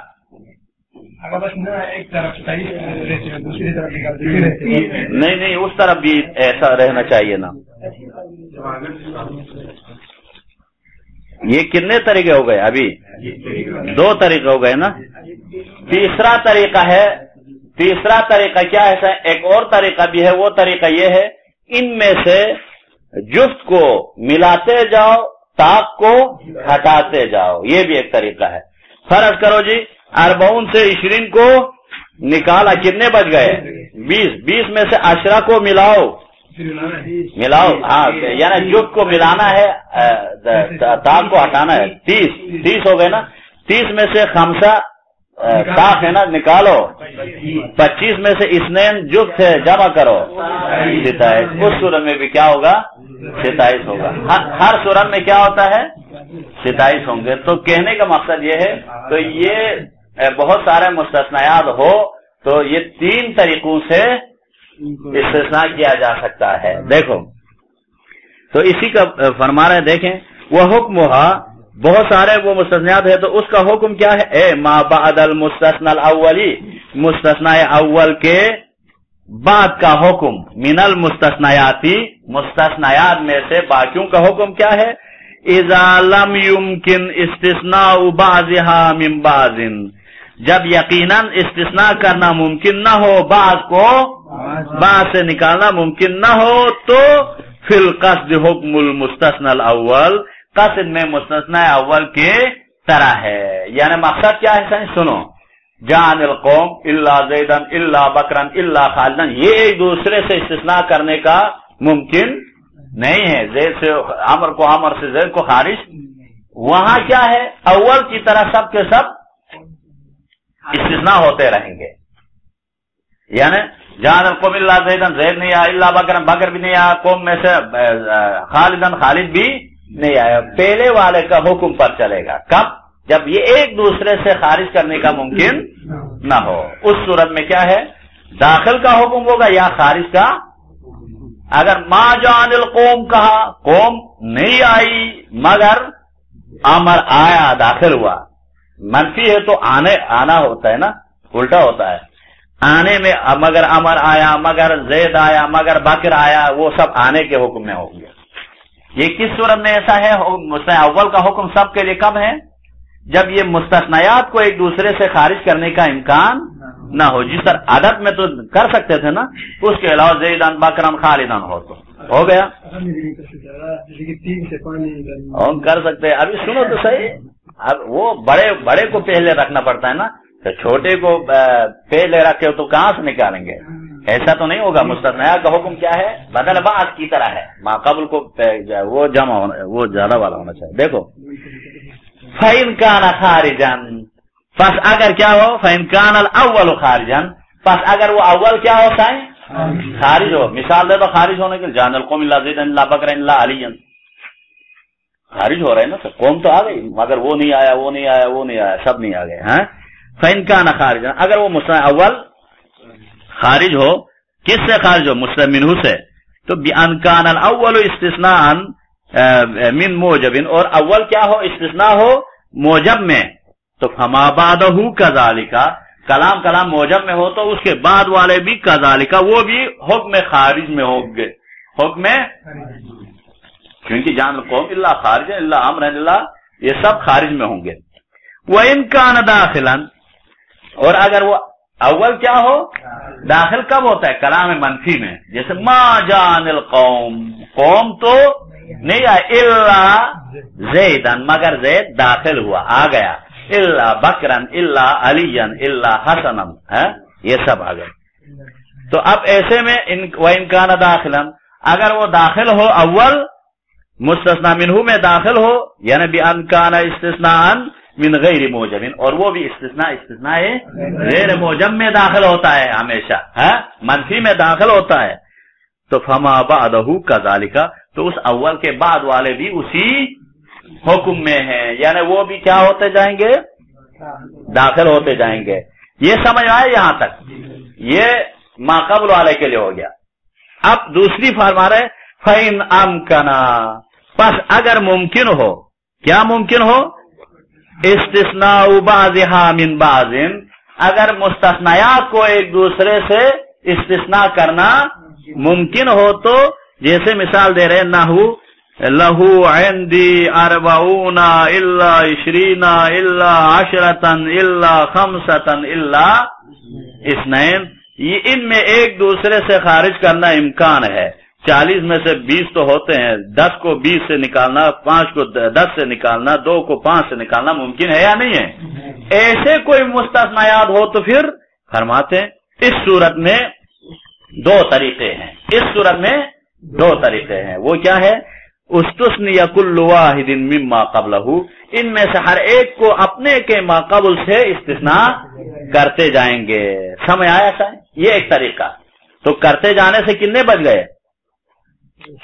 نہیں اس طرف بھی ایسا رہنا چاہیے نا. یہ کتنے طریقے ہو گئے؟ ابھی 2 طریقے ہو گئے نا. تیسرا طریقہ ہے. تیسرا طریقہ کیا ہے؟ ایک اور طریقہ بھی ہے. وہ طریقہ یہ ہے ان میں سے جفت کو ملاتے جاؤ، طاق کو ہٹاتے جاؤ. یہ بھی ایک طریقہ ہے. فرض کرو جی 40 سے 20 کو نکالا، کتنے بچ گئے؟ 20 میں سے 10 کو ملاؤ، ہاں یعنی جفت کو ملانا ہے، طاق کو ہٹانا ہے. 30 ہو گئے نا. 30 میں سے 5 طاق ہے نا، نکالو. 25 میں سے 2 جفت ہے، جمع کرو. اس صورت میں بھی کیا ہوگا؟ 27 ہوگا. ہر صورت میں کیا ہوتا ہے؟ 27 ہوں گے. تو کہنے کا مقصد یہ ہے، تو یہ بہت سارے مستثنیات ہو تو یہ 3 طریقوں سے استثناء کیا جا سکتا ہے. دیکھو تو اسی کا فرما رہے، دیکھیں وہ حکمھا، بہت سارے وہ مستثنیات ہے تو اس کا حکم کیا ہے؟ اے ما بعد المستثنى الاولی، مستثنی اول کے بعد کا حکم، من المستثنیاتی، مستثنیات میں سے باقیوں کا حکم کیا ہے؟ اذا لم يمكن استثناء بعضها من بعض، جب یقیناً استثناء کرنا ممکن نہ ہو، بعض کو بعض سے نکالنا ممکن نہ ہو، تو فی القصد حکم المستثنى الاول، قصد میں مستثنی اول کے طرح ہے. یعنی مقصد کیا ہے؟ سنو، جان القوم الا زیدا الا بکرا الا خالدا، یہ ایک دوسرے سے استثناء کرنے کا ممکن نہیں ہے. زید سے عمر کو، عمر سے زید کو خارج. وہاں کیا ہے؟ اول کی طرح سب کے سب استثناء ہوتے رہیں گے. یعنی جان القوم الا زیدا، زید نہیں آیا، الا بکرا، بکر بھی نہیں آیا، قوم میں سے خالدا، خالد بھی نہیں آیا. پہلے والے کا حکم پر چلے گا. کب؟ جب یہ ایک دوسرے سے خارج کرنے کا ممکن نہ ہو. اس صورت میں کیا ہے؟ داخل کا حکم ہوگا یا خارج کا. اگر ما جان القوم کہا، قوم نہیں آئی مگر امر آیا، داخل ہوا. منفی ہے تو آنا ہوتا ہے نا، الٹا ہوتا ہے. آنے میں مگر امر آیا، مگر زید آیا، مگر بکر آیا، وہ سب آنے کے حکم میں ہو گیا. یہ کس صورت میں ایسا ہے؟ مستثنی اول کا حکم سب کے لیے کب ہے؟ جب یہ مستثنیات کو ایک دوسرے سے خارج کرنے کا امکان نہ ہو. جس طرح عدد میں تو کر سکتے تھے نا، اس کے علاوہ زیدان بکران خالدان ہو تو ہو گیا. ہم کر سکتے ہیں. ابھی سنو تو صحیح، اب وہ بڑے کو پہلے رکھنا پڑتا ہے نا، تو چھوٹے کو پہلے رکھے تو کہاں سے نکالیں گے؟ ایسا تو نہیں ہوگا. مستثنیہ کا حکم کیا ہے؟ بدل بعض کی طرح ہے. ما قبل کو وہ جمع ہونا، وہ زیادہ والا ہونا چاہیے. دیکھو فَإِنْ كَانَ خَارِجًا، پس اگر کیا ہو؟ فَإِنْ كَانَ الْأَوَّلُ خَارِجًا، پس اگر وہ اول کیا ہوتا ہے؟ خارج ہو. مثال دے تو خارج ہونے کے لیے جان القوم الا زیدا الا بکرا الا علی، خارج ہو رہے ہیں نا. قوم تو آ گئی مگر وہ نہیں آیا، وہ نہیں آیا، وہ نہیں آیا، سب نہیں آ گئے. ہاں فَإِنْ كَانَ خَارِجًا، اگر وہ مستثنی اول خارج ہو، کس سے خارج ہو؟ مستثنی منہ سے. تو بِأَنْ كَانَ الْأَوَّلُ اسْتِثْنَاءً من موجب، اور اول کیا ہو؟ استثناء ہو موجب میں. تو فما بعدہ کذالک، کلام موجب میں ہو تو اس کے بعد والے بھی کذالک، وہ بھی حکم خارج میں ہوں گے. حکم کیونکہ جان القوم الا خارج الا امر الا، یہ سب خارج میں ہوں گے. وَإِنْ كَانَ دَاخِلًا، اور اگر وہ اول کیا ہو؟ داخل کب ہوتا ہے؟ کلام منفی میں. جیسے ما جان القوم، قوم تو نہیں آئے، الا زیدن، مگر زید داخل ہوا، آ گیا. الا بکرن الا علیین الا حسنن، یہ سب آ گئے. تو اب ایسے میں وَإِنْ كَانَ دَاخِلًا، اگر وہ داخل ہو اول مستثنی منہ میں داخل ہو، یعنی بِأَنْ كَانَ اسْتِثْنَاءً من غیر موجب، اور وہ بھی استثناء غیر موجب میں داخل ہوتا ہے ہمیشہ، منفی میں داخل ہوتا ہے. تو فما بعدہ کذالک، تو اس اول کے بعد والے بھی اسی حکم میں ہیں، یعنی وہ بھی کیا ہوتے جائیں گے؟ داخل ہوتے جائیں گے. یہ سمجھ آئے یہاں تک؟ یہ ما قبل والے کے لیے ہو گیا. اب دوسری فرما رہے فَإِنْ أَمْكَنَا، پس اگر ممکن ہو، کیا ممکن ہو؟ استثناء بعضها من بعض، اگر مستثنیات کو ایک دوسرے سے استثناء کرنا ممکن ہو تو، جیسے مثال دے رہے نحو لہو عندی 40 الا 20 الا 10 الا 5 الا 2، یہ ان میں ایک دوسرے سے خارج کرنا امکان ہے. 40 میں سے 20 تو ہوتے ہیں، 10 کو 20 سے نکالنا، 5 کو 10 سے نکالنا، 2 کو 5 سے نکالنا ممکن ہے یا نہیں ہے؟ ایسے کوئی مستثنیات ہو تو پھر فرماتے ہیں اس صورت میں 2 طریقے ہیں. اس صورت میں 2 طریقے ہیں. وہ کیا ہے؟ استثنی کل واحد مما قبلہ، ان میں سے ہر ایک کو اپنے کے ما قبل سے استثناء کرتے جائیں گے. سمجھ آیا سا؟ یہ ایک طریقہ. تو کرتے جانے سے کتنے بچ گئے؟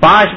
5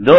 2,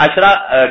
18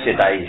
27।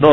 2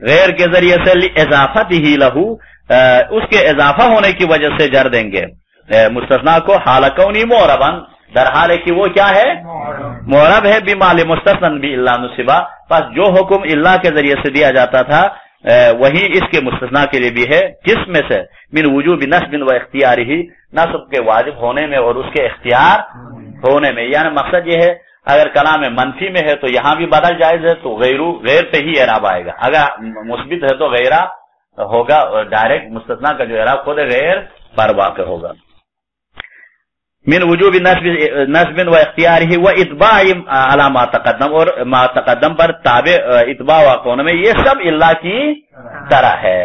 غیر کے ذریعے سے اضافت ہی لہو اس کے اضافہ ہونے کی وجہ سے جر دیں گے مستثنا کو، حال کونی معربن در حال کہ وہ کیا ہے معرب ہے، بمال مستثنى بالا نصبا، پس جو حکم اللہ کے ذریعے سے دیا جاتا تھا وہی اس کے مستثنا کے لیے بھی ہے، کس میں سے من وجوب نصب و اختیارہ، نصب کے واجب ہونے میں اور اس کے اختیار ہونے میں، یعنی مقصد یہ ہے اگر کلام منفی میں ہے تو یہاں بھی بدل جائز ہے تو غیر پہ ہی اعراب آئے گا، اگر مثبت ہے تو غیرہ ہوگا، ڈائریکٹ مستثنا کا جو اعراب خود غیر پر واقع ہوگا۔ من وجوب نصب و اختیارہ و اتباع علی ما تقدم، اور ما تقدم پر تابع اتباع واقع ہونے میں، یہ سب اللہ کی طرح ہے۔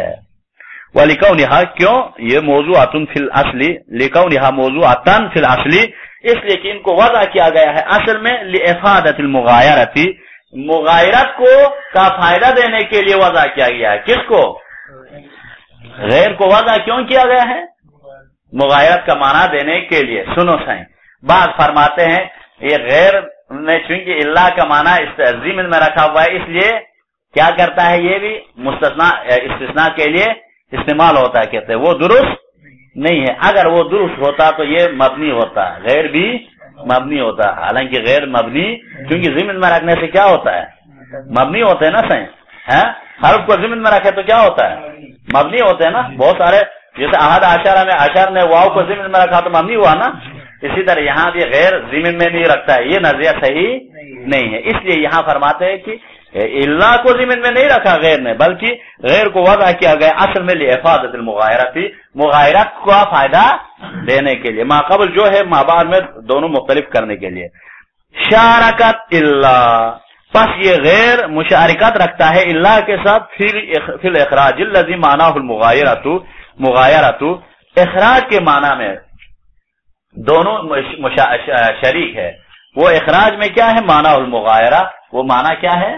وَلِكَوْنِهَا، کیوں یہ موضوعات فی الاصل، لِكَوْنِهَا موضوعات فی الاصل، اس لیے کہ ان کو وضع کیا گیا ہے اصل میں لِإِفَادَةِ الْمُغَایَرَةِ، مغایرت کو کا فائدہ دینے کے لیے وضع کیا گیا ہے۔ کس کو؟ غیر کو وضع کیوں کیا گیا ہے؟ مغایرت کا معنی دینے کے لیے۔ سنو سائیں، بعض فرماتے ہیں یہ غیر نے چونکہ اللہ کا معنی ضمن میں رکھا ہوا ہے اس لیے کیا کرتا ہے یہ بھی استثناء کے لیے استعمال ہوتا ہے، کہتے ہیں وہ درست نہیں ہے، اگر وہ درست ہوتا تو یہ مبنی ہوتا ہے، غیر بھی مبنی ہوتا ہے، حالانکہ غیر مبنی کیونکہ ضمن میں رکھنے سے کیا ہوتا ہے مبنی ہوتے ہیں نا سائیں، حرف کو ضمن میں رکھے تو کیا ہوتا ہے مبنی ہوتے ہیں نا، بہت سارے جیسے احد عشرہ میں عشر نے واو کو ضمن میں رکھا تو مبنی ہوا نا، اسی طرح یہاں بھی غیر ضمن میں نہیں رکھتا ہے، یہ نظریہ صحیح نہیں ہے، اس لیے یہاں فرماتے ہیں کہ اللہ کو ضمن میں نہیں رکھا غیر نے، بلکہ غیر کو وضع کیا گیا اصل میں لِإِفَادَةِ الْمُغَایَرَةِ، مغایرت کا فائدہ دینے کے لیے، ما قبل جو ہے ما بعد میں دونوں مختلف کرنے کے لیے۔ شارکت اللہ، پس یہ غیر مشارکت رکھتا ہے اللہ کے ساتھ فی الاخراج الذی معناہ مغایرت، اخراج کے معنی میں دونوں شریک ہے، وہ اخراج میں کیا ہے معنی المغایرہ، وہ معنی کیا ہے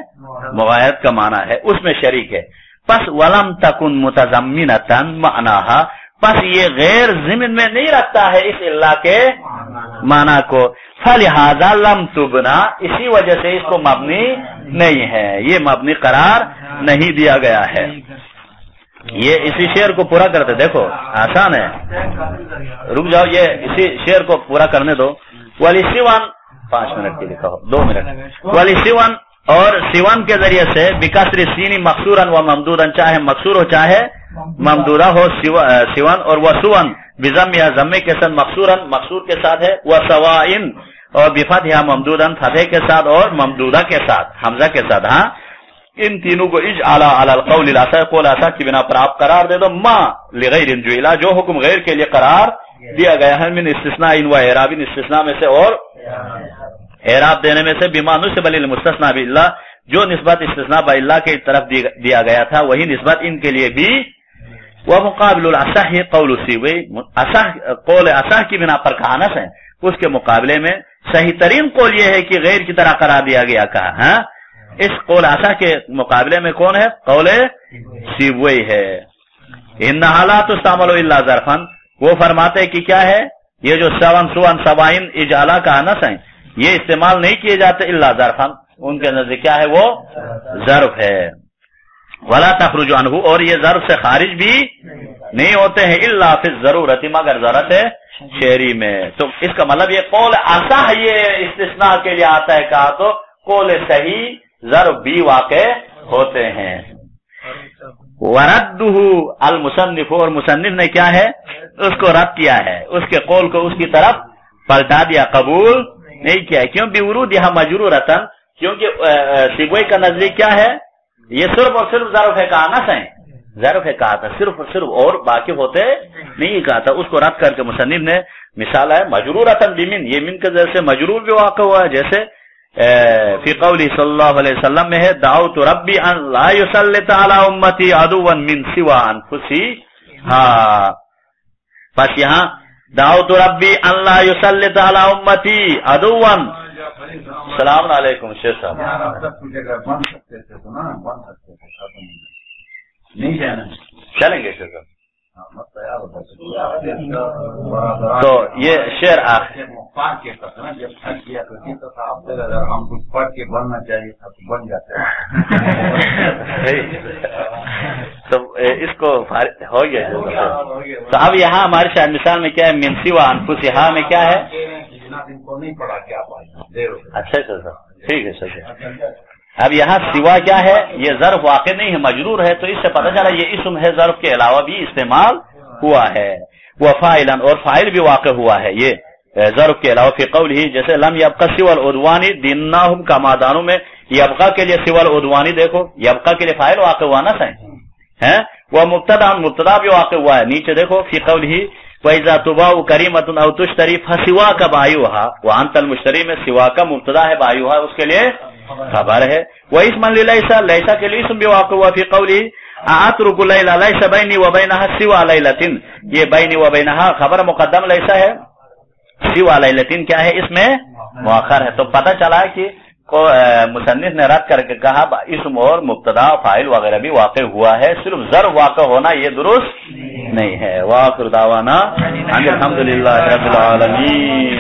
مغایرت کا معنی ہے، اس میں شریک ہے۔ پس ولم تکن متضمنۃ معناها، پس یہ غیر ضمن میں نہیں رکھتا ہے اس اللہ کے معنی کو، فلہذا لم تبنا، اسی وجہ سے اس کو مبنی نہیں ہے، یہ مبنی قرار نہیں دیا گیا ہے۔ یہ اسی شعر کو پورا کرتے، دیکھو آسان ہے، رک جاؤ، یہ اسی شعر کو پورا کرنے دو۔ ولی سیون 5 منٹ کے لکھا ہو 2 منٹ، ولی سیون، اور سیون کے ذریعے سے بکسر سینی مقصورن و ممدودن، چاہے مقصور ہو چاہے ممدودہ ہو سیون، اور وسون بضم یا ضمے کے ساتھ مقصورن مقصور کے ساتھ ہے، وسوائن اور بفتح ممدودن فتح کے ساتھ اور ممدودہ کے ساتھ حمزہ کے ساتھ، ہاں ان تینوں کو اجعل علی القول الاصح، قول اصح کی بنا پر آپ قرار دے دو، ما لغیر جعل، جو حکم غیر کے لیے قرار دیا گیا ہے، من استثناء و اعراب، استثناء میں سے اور اعراب دینے میں سے، بما نسب للمستثنى بالله، جو نسبت استثناء باللہ کی طرف دیا گیا تھا وہی نسبت ان کے لیے بھی۔ ومقابل الاصح قول سیوی، قول اصح کی بنا پر کہا نہ ہے، اس کے مقابلے میں صحیح ترین قول یہ ہے کہ غیر کی طرح قرار دیا گیا کہا، ہاں اس قول اصح کے مقابلے میں کون ہے؟ قول سیوی ہے۔ انہا لا تستعمل الا ظرفا، وہ فرماتے کہ کیا ہے یہ جو سون سوائن اجعلا کا نس ہیں یہ استعمال نہیں کیے جاتے الا ظرفا، ان کے نزدیک کیا ہے وہ ظرف ہے۔ ولا تخرج عنہ، اور یہ ظرف سے خارج بھی نہیں ہوتے ہیں، الا فی الضرورت، مگر ضرورت ہے شعری میں۔ تو اس کا مطلب یہ قول اصح یہ استثناء کے لیے آتا ہے کہا تو قول صحیح ظرف بھی واقع ہوتے ہیں۔ وردہ المصنف، اور مصنف نے کیا ہے اس کو رد کیا ہے، اس کے قول کو اس کی طرف پلٹا دیا، قبول نہیں کیا ہے، کیوں بورود یہاں مجرورتن، کیونکہ سیبوئی کا نزدیک کیا ہے یہ صرف اور صرف ظرف ہے کہا نہ سہیں، ظرف ہے کہا تھا صرف اور صرف، اور باقی ہوتے نہیں کہا تھا، اس کو رد کر کے مصنف نے مثال ہے مجرورتن بمن، یہ من کے ذریعے سے مجرور بھی واقع ہوا ہے، جیسے فی قولی صلی اللہ علیہ وسلم میں ہے دعوت ربی ان لا یسلط علی امتی عدوا من سوا انفسی، ہاں بس یہاں دعوت ربی ان لا یسلط علی امتی عدوا۔ السلام علیکم شیخ صاحب، چلیں گے شیخ صاحب، تو یہ شعر جب تھک کیا تو ہم کچھ پڑھ کے بننا چاہیے تھا تو بن جاتا ہے۔ اس کو ہو گیا. تو اب یہاں ہمارے شاید مثال میں کیا ہے؟ من سوا انفسہا میں کیا ہے؟ اچھا سر ٹھیک ہے سر. اب یہاں سوا کیا ہے؟ یہ ظرف واقع نہیں ہے، مجرور ہے، تو اس سے پتہ چلا یہ اسم ہے، ظرف کے علاوہ بھی استعمال ہوا ہے. وفاعلا اور فاعل بھی واقع ہوا ہے یہ ظرف کے علاوہ. فی قولہ جیسے لم یبقى سوى العدوان دیناہم کما دانو میں یبقى کے لیے سوى العدوان، دیکھو یبقى کے لیے فاعل واقع ہوا نا صحیح ہے. وہ مبتدا بھی واقع ہوا ہے نیچے دیکھو. فی قولہ وَإِذَا تُبَاعُ كَرِيمَةٌ أَوْ تُشْتَرِي فَسِوَاكَ بَائِعُهَا وَأَنْتَ الْمُشْتَرِي میں سوا کا مبتدا ہے، بائعُهَا اس کے لیے خبر ہے. وَإِسْمًا لِلَيْسَ لَيْسَ کے لیے اسم بھی واقع ہوا. فی قولہ أَأَتْرُكُ لَيْلَ لَيْسَ بَيْنِي وَبَيْنَهَا سِوَى لَيْلَةٍ، یہ بَيْنِي وَبَيْنَهَا خبر مقدم لیسا ہے، سِوَى لَيْلَةٍ کیا ہے؟ اس میں مؤخر ہے. تو پتہ چلا کہ کو مصنف نے رد کر کے کہا اسم اور مبتدا فاعل وغیرہ بھی واقع ہوا ہے، صرف ظرف واقع ہونا یہ درست نہیں ہے. وآخر دعوانا الحمدللہ رب العالمین.